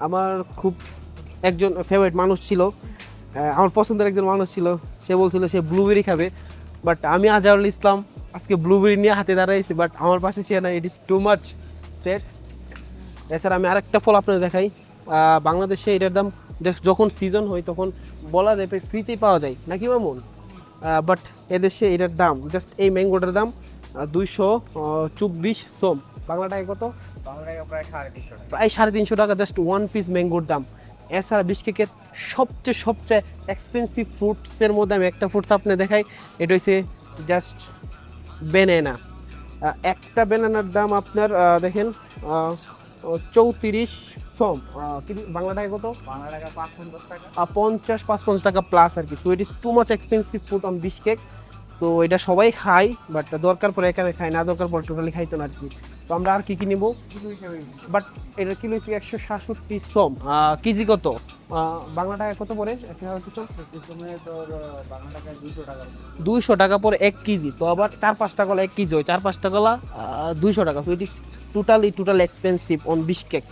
আমার খুব একজন ফেভারিট মানুষ ছিল, আমার পছন্দের একজন মানুষ ছিল, সে বলছিল সে ব্লুবেরি খাবে, বাট আমি আজহারুল ইসলাম আজকে ব্লুবেরি নিয়ে হাতে দাঁড়াইছি, বাট আমার পাশে সে না, it is too much set. এছাড়া আমি আরেকটা ফল আপনাদের দেখাই, বাংলাদেশে এটার দাম জাস্ট যখন সিজন হয় তখন বলা যায় ফ্রিতেই পাওয়া যায় নাকি মামুন, বাট এদেশে এটার দাম জাস্ট এই ম্যাঙ্গোটার দাম 224 সোম, বাংলা টাকা কত? বাংলা টাকা প্রায় 350 টাকা। প্রায় 350 টাকা জাস্ট ওয়ান পিস ম্যাঙ্গোর দাম। এছাড়া বিশকেকের সবচেয়ে এক্সপেন্সিভ ফ্রুটসের মধ্যে আমি একটা ফ্রুটস আপনি দেখাই, এটা হচ্ছে জাস্ট বেনানা। একটা বেনানার দাম আপনার দেখেন 34 সোম, বাংলা টাকা কত? বাংলা টাকা 550 টাকা। 50-55 টাকা প্লাস আর কি। So it is too much expensive food on Bishkek. So এটা সবাই খায়, বাট দরকার পরে একা খায়, না দরকার পরে টোটালি খাইতো না আর কি। তো আমরা আর কি কি নিব, কিলো হিসাবে বাট এটা কিলো হচ্ছে 167 সোম, কেজি কত? বাংলা টাকা কত পড়ে? সময়ে তোর বাংলা টাকা 200 টাকা। 200 টাকা পরে 1 কেজি। তো আবার 4-5টা কলা 1 কেজি হয়, 4-5টা কলা 200 টাকা। So it is total expensive on Bishkek.